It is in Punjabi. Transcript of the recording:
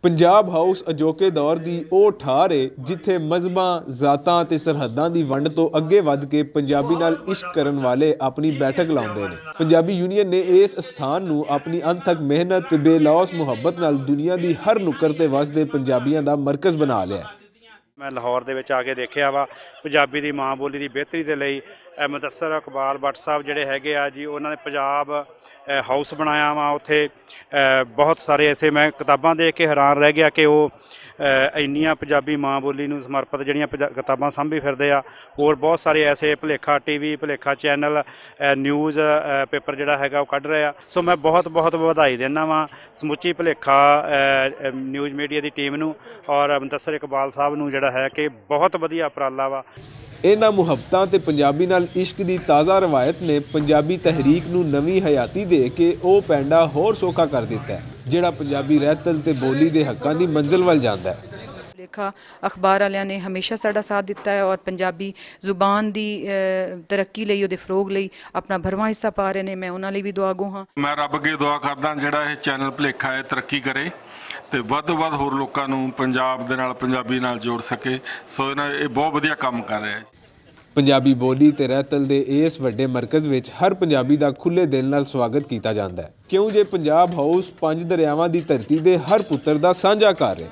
ਪੰਜਾਬ ਹਾਊਸ ਅਜੋਕੇ ਦੌਰ ਦੀ ਉਹ ਠਾਰ ਏ ਜਿੱਥੇ ਮਜ਼ਹਬਾਂ, ਜ਼ਾਤਾਂ ਤੇ ਸਰਹੱਦਾਂ ਦੀ ਵੰਡ ਤੋਂ ਅੱਗੇ ਵੱਧ ਕੇ ਪੰਜਾਬੀ ਨਾਲ ਇਸ਼ਕ ਕਰਨ ਵਾਲੇ ਆਪਣੀ ਬੈਠਕ ਲਾਉਂਦੇ ਨੇ। ਪੰਜਾਬੀ ਯੂਨੀਅਨ ਨੇ ਇਸ ਸਥਾਨ ਨੂੰ ਆਪਣੀ ਅਣਥੱਕ ਮਿਹਨਤ ਤੇ ਬੇਲੌਸ ਮੁਹੱਬਤ ਨਾਲ ਦੁਨੀਆ ਦੀ ਹਰ ਨੁੱਕਰ ਤੇ ਵਸਦੇ ਪੰਜਾਬੀਆਂ ਦਾ ਮਰਕਜ਼ ਬਣਾ ਲਿਆ। मैं लाहौर दे विच आके देखिया वा पंजाबी दी माँ बोली की बेहतरी के लिए मुदस्सर इकबाल भट्ट साहब जिहड़े हैगे आ जी उन्होंने पंजाब हाउस बनाया वा। उत्थे बहुत सारे ऐसे मैं किताबां देख के हैरान रह गया कि वो इन्नियां पंजाबी माँ बोली नूं समर्पित जिहड़ियां किताबां सांभी फिरदे आ। और बहुत सारे ऐसे भुलेखा TV भुलेखा चैनल न्यूज़ पेपर जिहड़ा हैगा वो कढ रहे आ। सो मैं बहुत बहुत बधाई देना वा समुची भुलेखा न्यूज़ मीडिया की टीम नूं और मुदस्सर इकबाल साहब नूं जिहड़ा है कि बहुत वधिया उपराला वा। ਇਹਨਾਂ ਮੁਹੱਬਤਾਂ ਤੇ ਪੰਜਾਬੀ ਨਾਲ ਇਸ਼ਕ ਦੀ ਤਾਜ਼ਾ ਰਵਾਇਤ ਨੇ ਪੰਜਾਬੀ ਤਹਿਰੀਕ ਨੂੰ ਨਵੀਂ ਹਯਾਤੀ ਦੇ ਕੇ ਉਹ ਪੈਂਡਾ ਹੋਰ ਸੌਖਾ ਕਰ ਦਿੱਤਾ ਹੈ ਜਿਹੜਾ ਪੰਜਾਬੀ ਰਹਿਤਲ ਤੇ ਬੋਲੀ ਦੇ ਹੱਕਾਂ ਦੀ ਮੰਜ਼ਿਲ ਵੱਲ ਜਾਂਦਾ ਹੈ। ਲੇਖਾ ਅਖਬਾਰ ਵਾਲਿਆਂ ਨੇ ਹਮੇਸ਼ਾ ਸਾਡਾ ਸਾਥ ਦਿੱਤਾ ਹੈ ਔਰ ਪੰਜਾਬੀ ਜ਼ੁਬਾਨ ਦੀ ਤਰੱਕੀ ਲਈ ਉਹਦੇ ਫਰੋਗ ਲਈ ਆਪਣਾ ਭਰਵਾਂ ਹਿੱਸਾ ਪਾ ਰਹੇ ਨੇ। ਮੈਂ ਉਹਨਾਂ ਲਈ ਵੀ ਦੁਆਗੋ ਹਾਂ। ਮੈਂ ਰੱਬ ਅੱਗੇ ਦੁਆ ਕਰਦਾ ਜਿਹੜਾ ਇਹ ਚੈਨਲ ਭੁਲੇਖਾ ਹੈ ਤਰੱਕੀ ਕਰੇ ਤੇ ਵੱਧ ਤੋਂ ਵੱਧ ਹੋਰ ਲੋਕਾਂ ਨੂੰ ਪੰਜਾਬ ਦੇ ਨਾਲ ਪੰਜਾਬੀ ਨਾਲ ਜੋੜ ਸਕੇ। ਸੋ ਇਹ ਬਹੁਤ ਵਧੀਆ ਕੰਮ ਕਰ ਰਿਹਾ ਹੈ। ਪੰਜਾਬੀ ਬੋਲੀ ਤੇ ਰਹਿਤਲ ਦੇ ਇਸ ਵੱਡੇ ਮਰਕਜ਼ ਵਿੱਚ ਹਰ ਪੰਜਾਬੀ ਦਾ ਖੁੱਲੇ ਦਿਲ ਨਾਲ ਸਵਾਗਤ ਕੀਤਾ ਜਾਂਦਾ ਹੈ ਕਿਉਂ ਜੇ ਪੰਜਾਬ ਹਾਊਸ ਪੰਜ ਦਰਿਆਵਾਂ ਦੀ ਧਰਤੀ ਦੇ ਹਰ ਪੁੱਤਰ ਦਾ ਸਾਂਝਾ ਘਰ ਹੈ।